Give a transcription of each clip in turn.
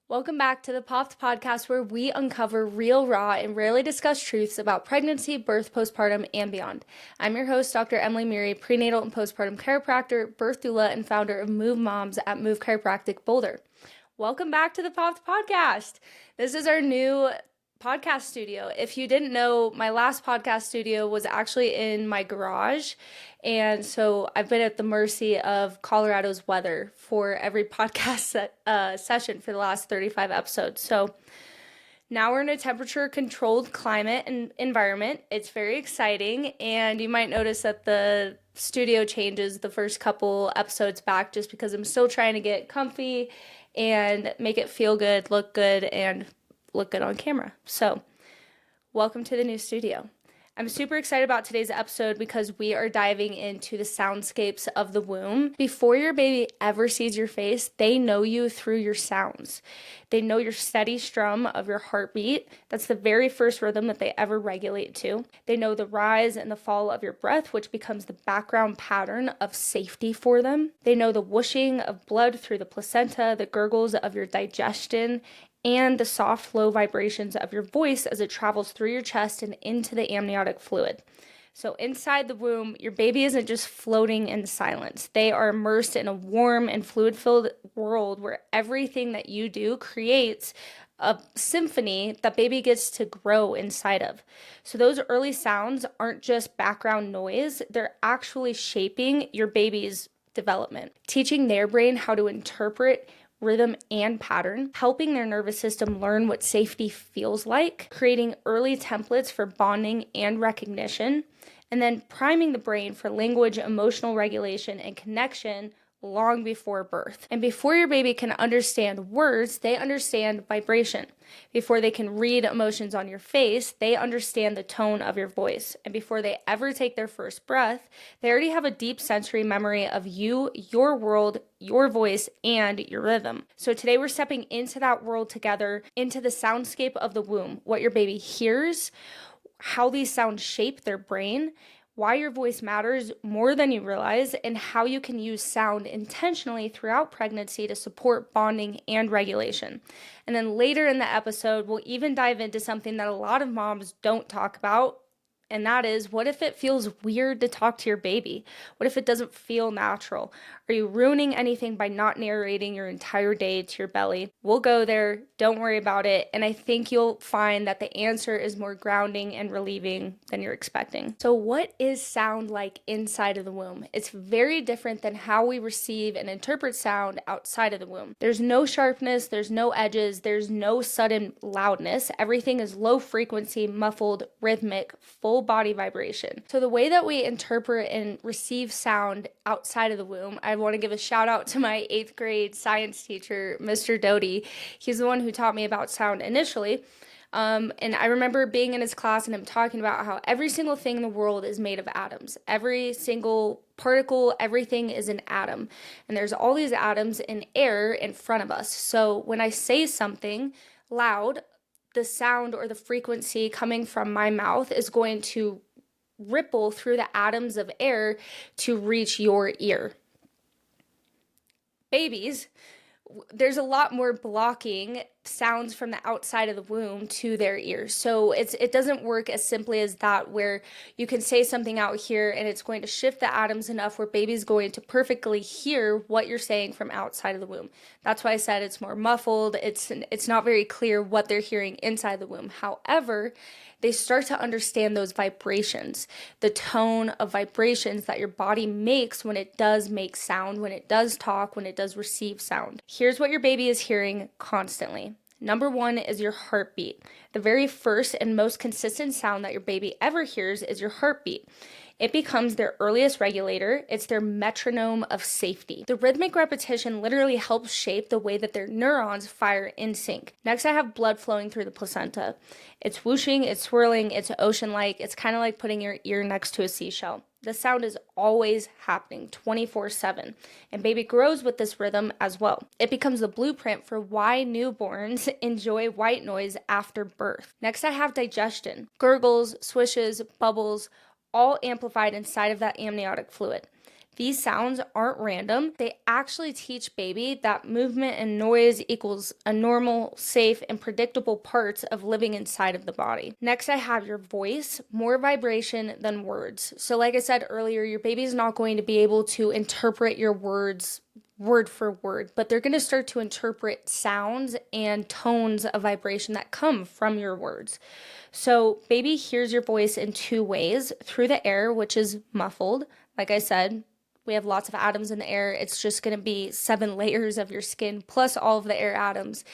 Welcome back to the Popped Podcast, where we uncover real, raw, and rarely discussed truths about pregnancy, birth, postpartum, and beyond. I'm your host, Dr. Emily Muery, prenatal and postpartum chiropractor, birth doula, and founder of Move Moms at Move Chiropractic Boulder. Welcome back to the Popped Podcast. This is our new podcast studio. If you didn't know, my last podcast studio was actually in my garage. And so I've been at the mercy of Colorado's weather for every podcast session for the last 35 episodes. So now we're in a temperature controlled climate and environment. It's very exciting. And you might notice that the studio changes the first couple episodes back just because I'm still trying to get comfy and make it feel good, look good, and look good on camera. So welcome to the new studio. I'm super excited about today's episode because we are diving into the soundscapes of the womb. Before your baby ever sees your face, they know you through your sounds. They know your steady strum of your heartbeat. That's the very first rhythm that they ever regulate to. They know the rise and the fall of your breath, which becomes the background pattern of safety for them. They know the whooshing of blood through the placenta, the gurgles of your digestion, and the soft, low vibrations of your voice as it travels through your chest and into the amniotic fluid. So inside the womb, your baby isn't just floating in silence. They are immersed in a warm and fluid-filled world where everything that you do creates a symphony that baby gets to grow inside of. So those early sounds aren't just background noise. They're actually shaping your baby's development, teaching their brain how to interpret rhythm and pattern, helping their nervous system learn what safety feels like, creating early templates for bonding and recognition, and then priming the brain for language, emotional regulation, and connection long before birth. And before your baby can understand words, they understand vibration. Before they can read emotions on your face, they understand the tone of your voice. And before they ever take their first breath, they already have a deep sensory memory of you, your world, your voice, and your rhythm. So today we're stepping into that world together, into the soundscape of the womb, what your baby hears, how these sounds shape their brain, why your voice matters more than you realize, and how you can use sound intentionally throughout pregnancy to support bonding and regulation. And then later in the episode, we'll even dive into something that a lot of moms don't talk about, and that is, what if it feels weird to talk to your baby? What if it doesn't feel natural? Are you ruining anything by not narrating your entire day to your belly? We'll go there. Don't worry about it. And I think you'll find that the answer is more grounding and relieving than you're expecting. So what is sound like inside of the womb? It's very different than how we receive and interpret sound outside of the womb. There's no sharpness, there's no edges, there's no sudden loudness. Everything is low frequency, muffled, rhythmic, full body vibration. So the way that we interpret and receive sound outside of the womb, I want to give a shout out to my 8th grade science teacher, Mr. Doty. He's the one who taught me about sound initially. And I remember being in his class and him talking about how every single thing in the world is made of atoms. Every single particle, everything is an atom. And there's all these atoms in air in front of us. So when I say something loud, the sound or the frequency coming from my mouth is going to ripple through the atoms of air to reach your ear. Babies, there's a lot more blocking sounds from the outside of the womb to their ears. So it doesn't work as simply as that, where you can say something out here and it's going to shift the atoms enough where baby's going to perfectly hear what you're saying from outside of the womb. That's why I said it's more muffled. It's not very clear what they're hearing inside the womb. However, they start to understand those vibrations, the tone of vibrations that your body makes when it does make sound, when it does talk, when it does receive sound. Here's what your baby is hearing constantly. Number 1 is your heartbeat. The very first and most consistent sound that your baby ever hears is your heartbeat. It becomes their earliest regulator. It's their metronome of safety. The rhythmic repetition literally helps shape the way that their neurons fire in sync. Next, I have blood flowing through the placenta. It's whooshing, it's swirling, it's ocean-like. It's kind of like putting your ear next to a seashell. The sound is always happening 24/7, and baby grows with this rhythm as well. It becomes the blueprint for why newborns enjoy white noise after birth. Next, I have digestion. Gurgles, swishes, bubbles, all amplified inside of that amniotic fluid. These sounds aren't random. They actually teach baby that movement and noise equals a normal, safe, and predictable parts of living inside of the body. Next, I have your voice, more vibration than words. So like I said earlier, your baby's not going to be able to interpret your words word for word, but they're going to start to interpret sounds and tones of vibration that come from your words. So baby hears your voice in two ways: through the air, which is muffled. Like I said, we have lots of atoms in the air. It's just going to be 7 layers of your skin plus all of the air atoms.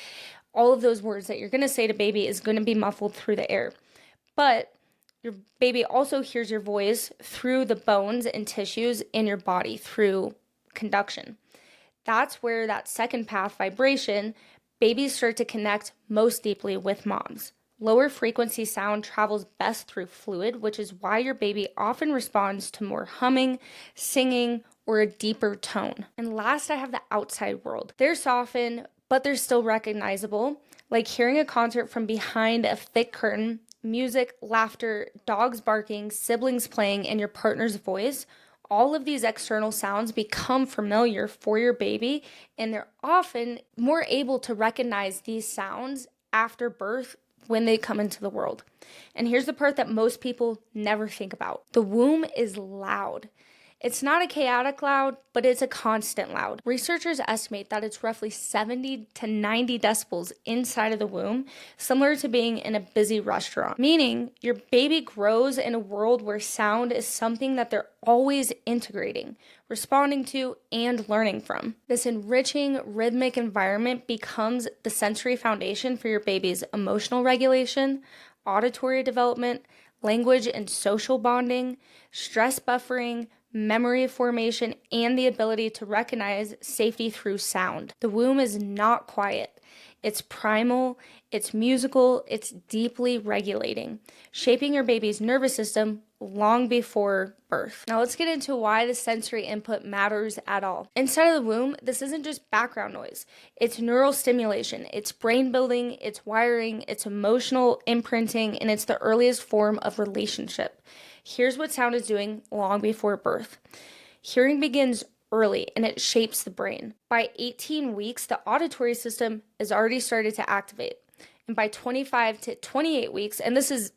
All of those words that you're going to say to baby is going to be muffled through the air. But your baby also hears your voice through the bones and tissues in your body through conduction. That's where that second path, vibration, babies start to connect most deeply with moms. Lower frequency sound travels best through fluid, which is why your baby often responds to more humming, singing, or a deeper tone. And last, I have the outside world. They're softened, but they're still recognizable, like hearing a concert from behind a thick curtain, music, laughter, dogs barking, siblings playing, and your partner's voice. All of these external sounds become familiar for your baby, and they're often more able to recognize these sounds after birth when they come into the world. And here's the part that most people never think about. The womb is loud. It's not a chaotic loud, but it's a constant loud. Researchers estimate that it's roughly 70 to 90 decibels inside of the womb, similar to being in a busy restaurant. Meaning, your baby grows in a world where sound is something that they're always integrating, responding to, and learning from. This enriching, rhythmic environment becomes the sensory foundation for your baby's emotional regulation, auditory development, language and social bonding, stress buffering, memory formation, and the ability to recognize safety through sound. The womb is not quiet. It's primal, it's musical, it's deeply regulating, shaping your baby's nervous system long before birth. Now let's get into why the sensory input matters at all. Inside of the womb, this isn't just background noise. It's neural stimulation, it's brain building, it's wiring, it's emotional imprinting, and it's the earliest form of relationship. Here's what sound is doing long before birth. Hearing begins early and it shapes the brain. By 18 weeks, the auditory system is already started to activate. And by 25 to 28 weeks, and this is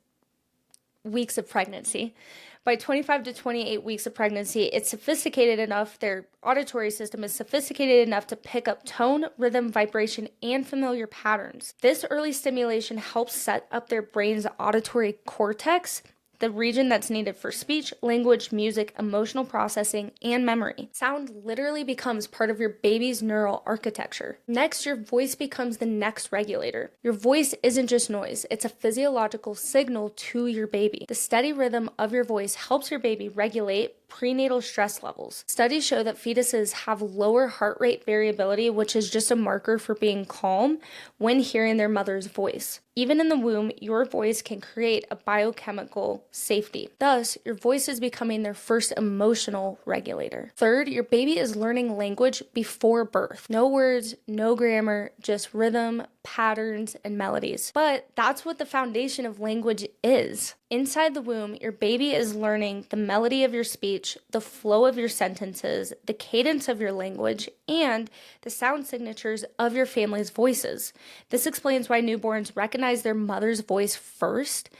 weeks of pregnancy, by 25 to 28 weeks of pregnancy, it's sophisticated enough, their auditory system is sophisticated enough to pick up tone, rhythm, vibration, and familiar patterns. This early stimulation helps set up their brain's auditory cortex, the region that's needed for speech, language, music, emotional processing, and memory. Sound literally becomes part of your baby's neural architecture. Next, your voice becomes the next regulator. Your voice isn't just noise, it's a physiological signal to your baby. The steady rhythm of your voice helps your baby regulate prenatal stress levels. Studies show that fetuses have lower heart rate variability, which is just a marker for being calm when hearing their mother's voice. Even in the womb, your voice can create a biochemical safety. Thus, your voice is becoming their first emotional regulator. Third, your baby is learning language before birth. No words, no grammar, just rhythm, patterns, and melodies. But that's what the foundation of language is. Inside the womb, your baby is learning the melody of your speech, the flow of your sentences, the cadence of your language, and the sound signatures of your family's voices. This explains why newborns recognize their mother's voice first.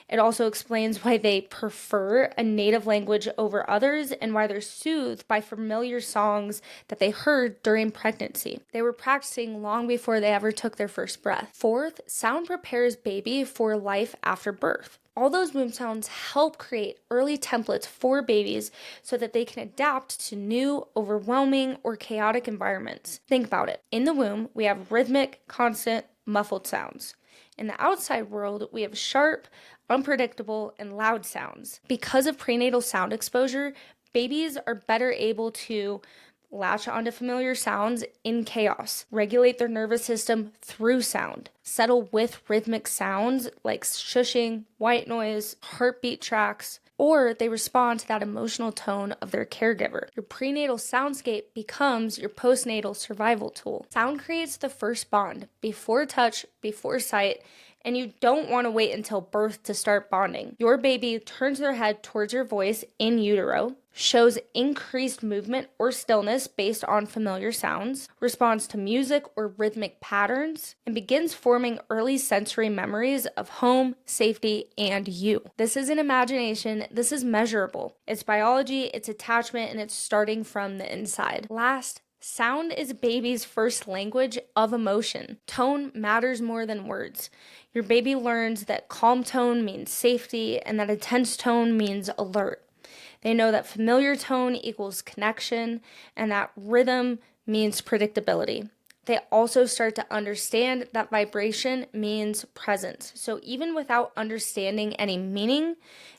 It also explains why they prefer a native language over others and why they're soothed by familiar songs that they heard during pregnancy. They were practicing long before they ever took their first breath. Fourth, sound prepares baby for life after birth. All those womb sounds help create early templates for babies so that they can adapt to new, overwhelming, or chaotic environments. Think about it. In the womb, we have rhythmic, constant, muffled sounds. In the outside world, we have sharp, unpredictable, and loud sounds. Because of prenatal sound exposure, babies are better able to latch onto familiar sounds in chaos, regulate their nervous system through sound, settle with rhythmic sounds like shushing, white noise, heartbeat tracks, or they respond to that emotional tone of their caregiver. Your prenatal soundscape becomes your postnatal survival tool. Sound creates the first bond before touch, before sight, And you don't want to wait until birth to start bonding. Your baby turns their head towards your voice in utero, shows increased movement or stillness based on familiar sounds, responds to music or rhythmic patterns, and begins forming early sensory memories of home, safety, and you. This isn't imagination, this is measurable. It's biology, it's attachment, and it's starting from the inside. Last, sound is baby's first language of emotion. Tone matters more than words. Your baby learns that calm tone means safety and that a tense tone means alert. They know that familiar tone equals connection and that rhythm means predictability. They also start to understand that vibration means presence. So even without understanding any meaning,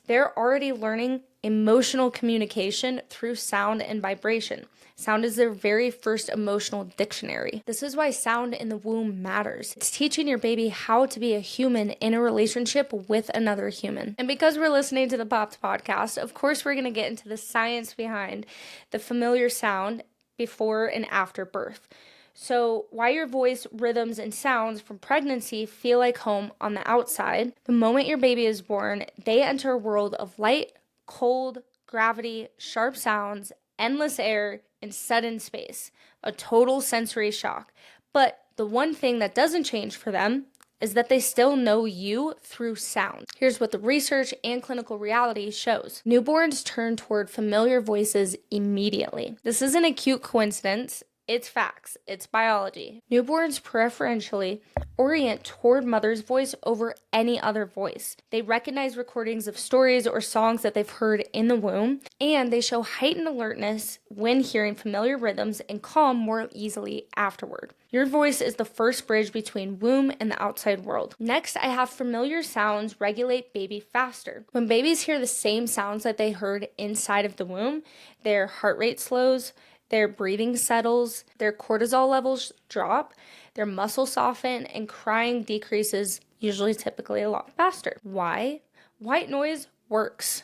they're already learning emotional communication through sound and vibration. Sound is their very first emotional dictionary. This is why sound in the womb matters. It's teaching your baby how to be a human in a relationship with another human. And because we're listening to the Popped podcast, of course we're going to get into the science behind the familiar sound before and after birth. So why your voice, rhythms, and sounds from pregnancy feel like home on the outside. The moment your baby is born, they enter a world of light, cold, gravity, sharp sounds, endless air, and sudden space. A total sensory shock. But the one thing that doesn't change for them is that they still know you through sound. Here's what the research and clinical reality shows. Newborns turn toward familiar voices immediately. This isn't a cute coincidence. It's facts. It's biology. Newborns preferentially orient toward mother's voice over any other voice. They recognize recordings of stories or songs that they've heard in the womb, and they show heightened alertness when hearing familiar rhythms and calm more easily afterward. Your voice is the first bridge between womb and the outside world. Next, I have familiar sounds regulate baby faster. When babies hear the same sounds that they heard inside of the womb, their heart rate slows, their breathing settles, their cortisol levels drop, their muscles soften, and crying decreases, typically a lot faster. Why? White noise works.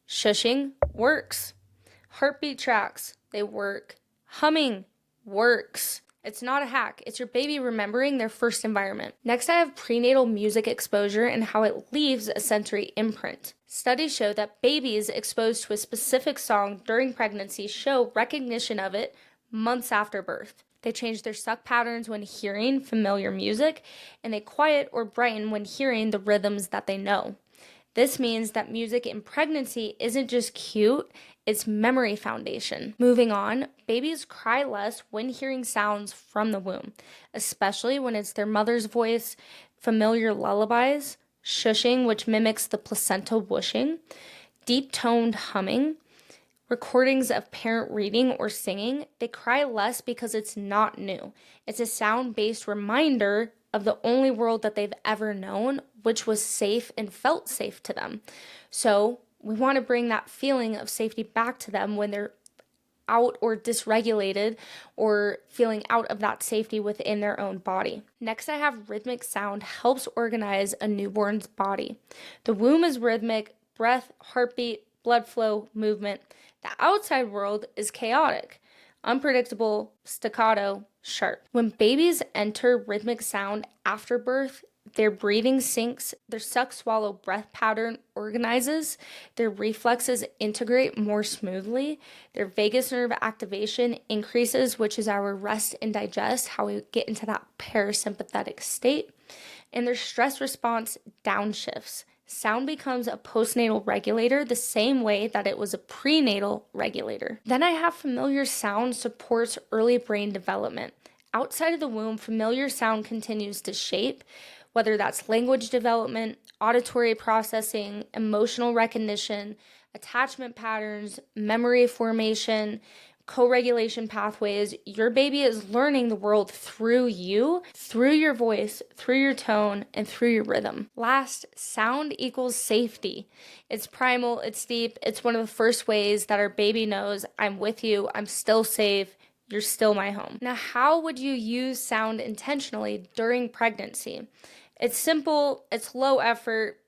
Shushing works. Heartbeat tracks, they work. Humming works. It's not a hack. It's your baby remembering their first environment. Next, I have prenatal music exposure and how it leaves a sensory imprint. Studies show that babies exposed to a specific song during pregnancy show recognition of it months after birth. They change their suck patterns when hearing familiar music, and they quiet or brighten when hearing the rhythms that they know. This means that music in pregnancy isn't just cute, it's memory foundation. Moving on, babies cry less when hearing sounds from the womb, especially when it's their mother's voice, familiar lullabies, shushing, which mimics the placenta whooshing, deep-toned humming, recordings of parent reading or singing. They cry less because it's not new. It's a sound-based reminder of the only world that they've ever known, which was safe and felt safe to them. So we want to bring that feeling of safety back to them when they're out or dysregulated or feeling out of that safety within their own body. Next, I have rhythmic sound helps organize a newborn's body. The womb is rhythmic, breath, heartbeat, blood flow, movement. The outside world is chaotic, unpredictable, staccato, sharp. When babies enter rhythmic sound after birth, their breathing syncs, their suck-swallow breath pattern organizes, their reflexes integrate more smoothly, their vagus nerve activation increases, which is our rest and digest, how we get into that parasympathetic state, and their stress response downshifts. Sound becomes a postnatal regulator the same way that it was a prenatal regulator. Then I have familiar sound supports early brain development. Outside of the womb, familiar sound continues to shape, whether that's language development, auditory processing, emotional recognition, attachment patterns, memory formation, co-regulation pathways. Your baby is learning the world through you, through your voice, through your tone, and through your rhythm. Last, sound equals safety. It's primal, it's deep, it's one of the first ways that our baby knows, I'm with you, I'm still safe, you're still my home. Now, how would you use sound intentionally during pregnancy? It's simple, it's low effort.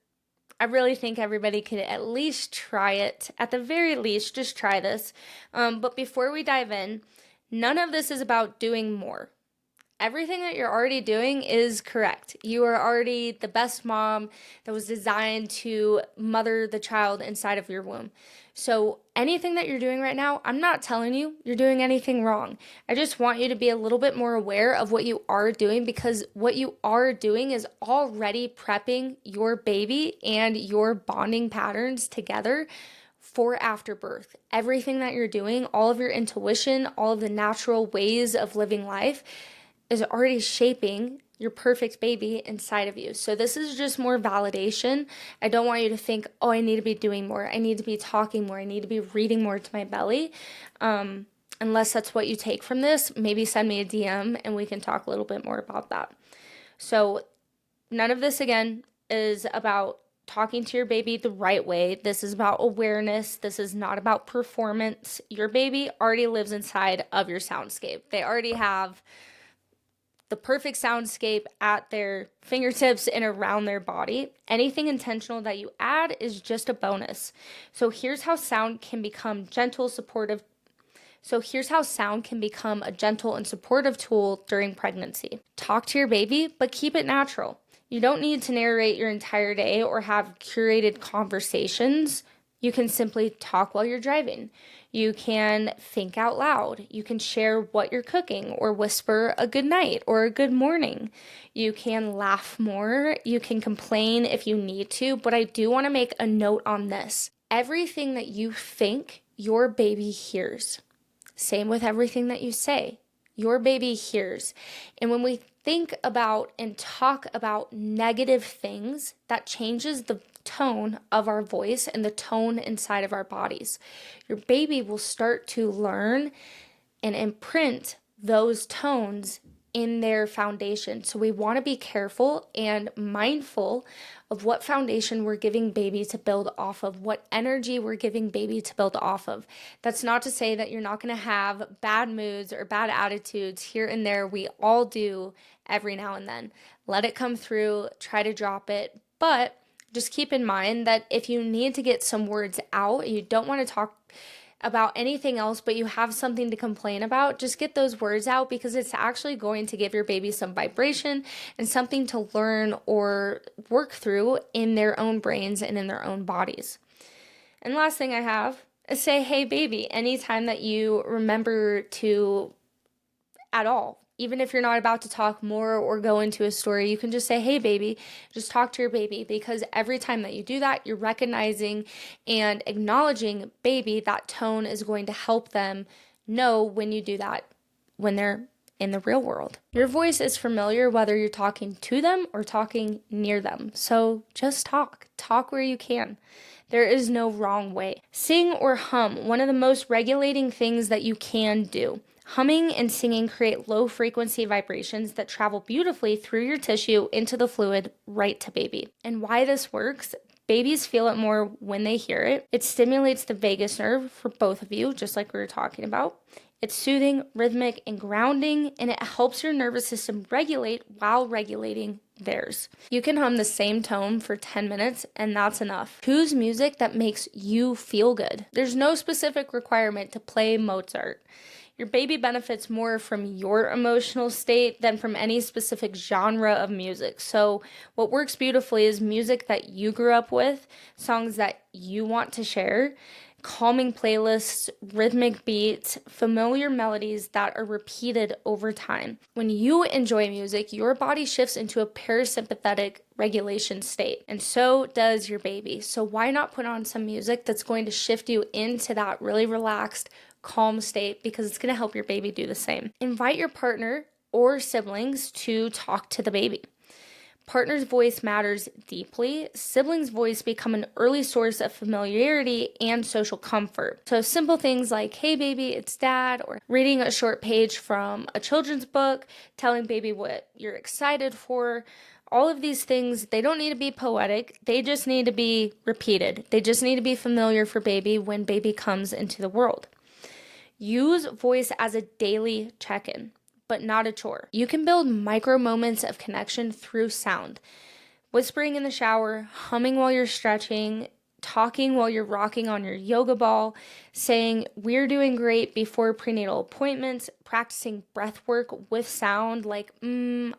I really think everybody could at least try it. At the very least, just try this. But before we dive in, none of this is about doing more. Everything that you're already doing is correct. You are already the best mom that was designed to mother the child inside of your womb. So anything that you're doing right now, I'm not telling you you're doing anything wrong. I just want you to be a little bit more aware of what you are doing, because what you are doing is already prepping your baby and your bonding patterns together for afterbirth. Everything that you're doing, all of your intuition, all of the natural ways of living life is already shaping your perfect baby inside of you. So this is just more validation. I don't want you to think, oh, I need to be doing more. I need to be talking more. I need to be reading more to my belly. Unless that's what you take from this, maybe send me a DM and we can talk a little bit more about that. So none of this, again, is about talking to your baby the right way. This is about awareness. This is not about performance. Your baby already lives inside of your soundscape. They already have the perfect soundscape at their fingertips and around their body. Anything intentional that you add is just a bonus. So here's how sound can become a gentle and supportive tool during pregnancy. Talk to your baby, but keep it natural. You don't need to narrate your entire day or have curated conversations. You can simply talk while you're driving. You can think out loud. You can share what you're cooking or whisper a good night or a good morning. You can laugh more. You can complain if you need to, but I do want to make a note on this. Everything that you think, your baby hears. Same with everything that you say. Your baby hears. And when we think about and talk about negative things, that changes the tone of our voice and the tone inside of our bodies. Your baby will start to learn and imprint those tones in their foundation. So we want to be careful and mindful of what foundation we're giving baby to build off of, what energy we're giving baby to build off of. That's not to say that you're not going to have bad moods or bad attitudes here and there. We all do every now and then. Let it come through, try to drop it, but just keep in mind that if you need to get some words out, you don't want to talk about anything else, but you have something to complain about, just get those words out, because it's actually going to give your baby some vibration and something to learn or work through in their own brains and in their own bodies. And last thing I have is say, hey, baby, anytime that you remember to at all. Even if you're not about to talk more or go into a story, you can just say, hey, baby, just talk to your baby, because every time that you do that, you're recognizing and acknowledging baby. That tone is going to help them know when you do that when they're in the real world. Your voice is familiar whether you're talking to them or talking near them. So just talk where you can. There is no wrong way. Sing or hum, one of the most regulating things that you can do. Humming and singing create low-frequency vibrations that travel beautifully through your tissue into the fluid right to baby. And why this works, babies feel it more when they hear it. It stimulates the vagus nerve for both of you, just like we were talking about. It's soothing, rhythmic, and grounding, and it helps your nervous system regulate while regulating theirs. You can hum the same tone for 10 minutes, and that's enough. Choose music that makes you feel good. There's no specific requirement to play Mozart. Your baby benefits more from your emotional state than from any specific genre of music. So what works beautifully is music that you grew up with, songs that you want to share, calming playlists, rhythmic beats, familiar melodies that are repeated over time. When you enjoy music, your body shifts into a parasympathetic regulation state, and so does your baby. So why not put on some music that's going to shift you into that really relaxed, calm state, because it's going to help your baby do the same. Invite your partner or siblings to talk to the baby. Partner's voice matters deeply. Siblings' voice become an early source of familiarity and social comfort. So simple things like, hey baby, it's dad, or reading a short page from a children's book, telling baby what you're excited for. All of these things, they don't need to be poetic. They just need to be repeated. They just need to be familiar for baby when baby comes into the world. Use voice as a daily check-in, but not a chore. You can build micro moments of connection through sound. Whispering in the shower, humming while you're stretching, talking while you're rocking on your yoga ball, saying we're doing great before prenatal appointments, practicing breath work with sound like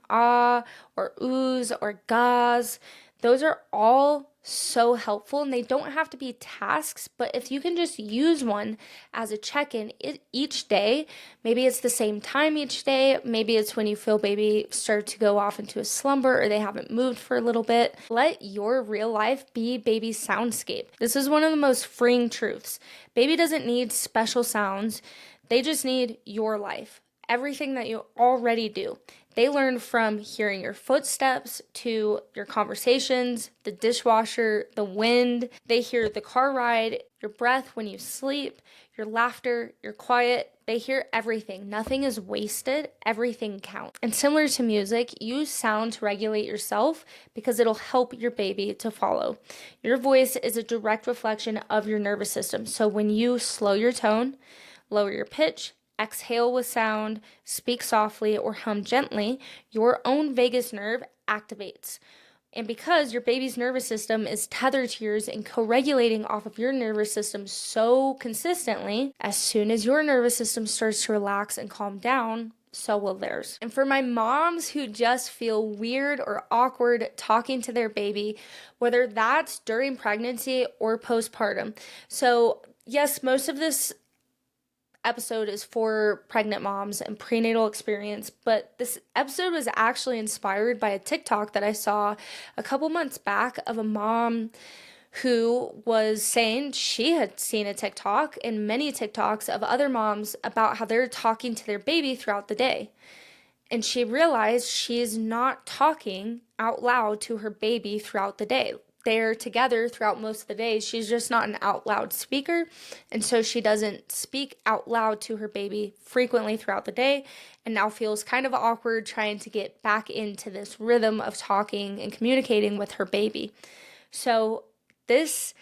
ah, or oohs or gahs. Those are all so helpful, and they don't have to be tasks, but if you can just use one as a check-in each day, maybe it's the same time each day, maybe it's when you feel baby start to go off into a slumber or they haven't moved for a little bit. Let your real life be baby's soundscape. This is one of the most freeing truths. Baby doesn't need special sounds, they just need your life. Everything that you already do. They learn from hearing your footsteps to your conversations, the dishwasher, the wind. They hear the car ride, your breath when you sleep, your laughter, your quiet. They hear everything. Nothing is wasted. Everything counts. And similar to music, use sound to regulate yourself because it'll help your baby to follow. Your voice is a direct reflection of your nervous system. So when you slow your tone, lower your pitch, exhale with sound, speak softly, or hum gently, your own vagus nerve activates. And because your baby's nervous system is tethered to yours and co-regulating off of your nervous system so consistently, as soon as your nervous system starts to relax and calm down, so will theirs. And for my moms who just feel weird or awkward talking to their baby, whether that's during pregnancy or postpartum. So yes, most of this episode is for pregnant moms and prenatal experience, but this episode was actually inspired by a TikTok that I saw a couple months back of a mom who was saying she had seen a TikTok and many TikToks of other moms about how they're talking to their baby throughout the day. And she realized she's not talking out loud to her baby throughout the day. They're together throughout most of the day. She's just not an out loud speaker. And so she doesn't speak out loud to her baby frequently throughout the day and now feels kind of awkward trying to get back into this rhythm of talking and communicating with her baby. So this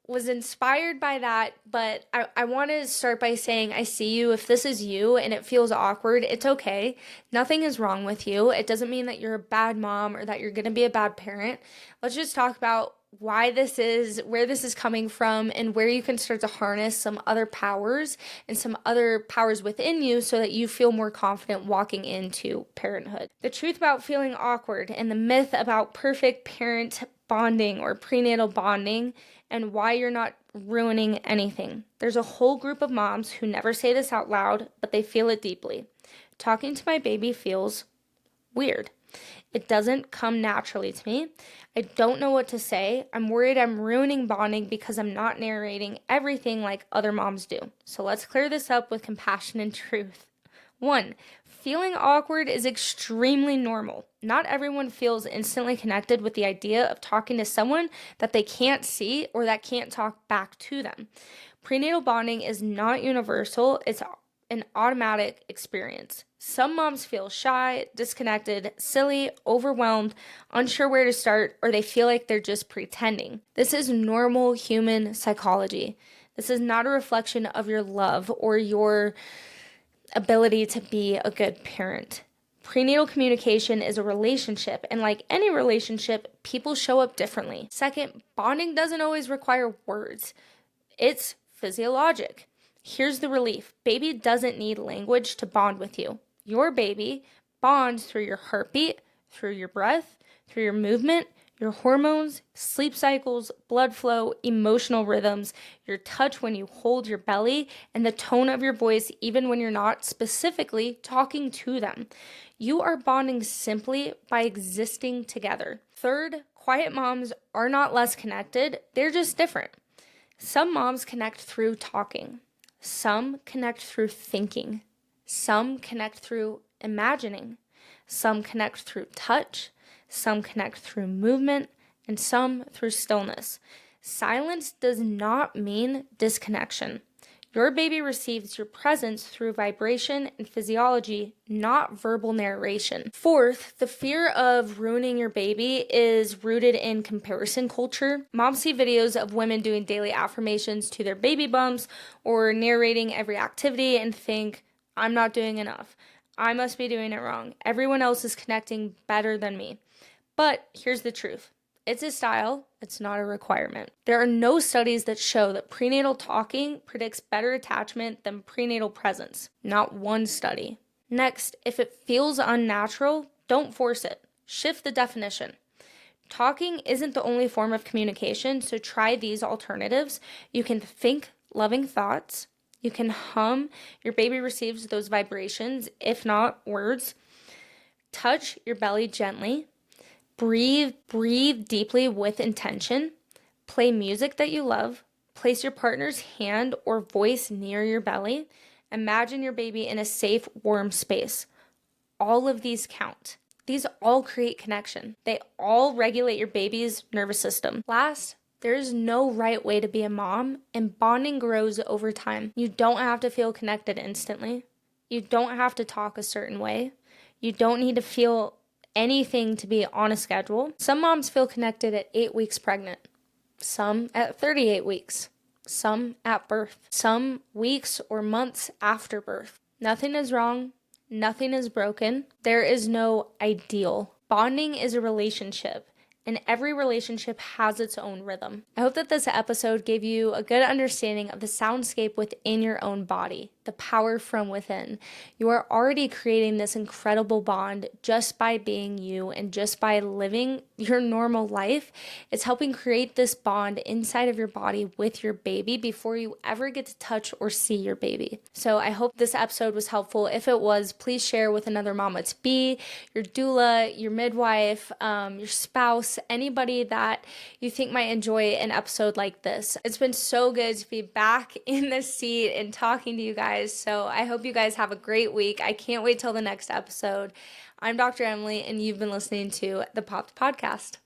was inspired by that, but I want to start by saying I see you. If this is you and it feels awkward, it's okay. Nothing is wrong with you. It doesn't mean that you're a bad mom or that you're going to be a bad parent. Let's just talk about why this is, where this is coming from, and where you can start to harness some other powers and some other powers within you so that you feel more confident walking into parenthood. The truth about feeling awkward and the myth about perfect parent bonding or prenatal bonding and why you're not ruining anything. There's a whole group of moms who never say this out loud, but they feel it deeply. Talking to my baby feels weird. It doesn't come naturally to me. I don't know what to say. I'm worried I'm ruining bonding because I'm not narrating everything like other moms do. So let's clear this up with compassion and truth. 1. Feeling awkward is extremely normal. Not everyone feels instantly connected with the idea of talking to someone that they can't see or that can't talk back to them. Prenatal bonding is not universal. It's an automatic experience. Some moms feel shy, disconnected, silly, overwhelmed, unsure where to start, or they feel like they're just pretending. This is normal human psychology. This is not a reflection of your love or your ability to be a good parent. Prenatal communication is a relationship, and like any relationship, people show up differently. Second, bonding doesn't always require words. It's physiologic. Here's the relief. Baby doesn't need language to bond with you. Your baby bonds through your heartbeat, through your breath, through your movement, your hormones, sleep cycles, blood flow, emotional rhythms, your touch when you hold your belly, and the tone of your voice even when you're not specifically talking to them. You are bonding simply by existing together. Third, quiet moms are not less connected, they're just different. Some moms connect through talking. Some connect through thinking. Some connect through imagining. Some connect through touch. Some connect through movement, and some through stillness. Silence does not mean disconnection. Your baby receives your presence through vibration and physiology, not verbal narration. Fourth, the fear of ruining your baby is rooted in comparison culture. Moms see videos of women doing daily affirmations to their baby bumps or narrating every activity and think, I'm not doing enough. I must be doing it wrong. Everyone else is connecting better than me. But here's the truth. It's a style, it's not a requirement. There are no studies that show that prenatal talking predicts better attachment than prenatal presence. Not one study. Next, if it feels unnatural, don't force it. Shift the definition. Talking isn't the only form of communication, so try these alternatives. You can think loving thoughts. You can hum. Your baby receives those vibrations, if not words. Touch your belly gently. Breathe deeply with intention. Play music that you love. Place your partner's hand or voice near your belly. Imagine your baby in a safe, warm space. All of these count. These all create connection. They all regulate your baby's nervous system. Last, there is no right way to be a mom, and bonding grows over time. You don't have to feel connected instantly. You don't have to talk a certain way. You don't need to feel anything to be on a schedule. Some moms feel connected at 8 weeks pregnant, some at 38 weeks, some at birth, some weeks or months after birth. Nothing is wrong. Nothing is broken. There is no ideal. Bonding is a relationship, and every relationship has its own rhythm. I hope that this episode gave you a good understanding of the soundscape within your own body, the power from within. You are already creating this incredible bond just by being you and just by living your normal life. It's helping create this bond inside of your body with your baby before you ever get to touch or see your baby. So I hope this episode was helpful. If it was, please share with another mama to be, your doula, your midwife, your spouse, anybody that you think might enjoy an episode like this. It's been so good to be back in the seat and talking to you guys. So I hope you guys have a great week. I can't wait till the next episode. I'm Dr. Emily, and you've been listening to the Popped Podcast.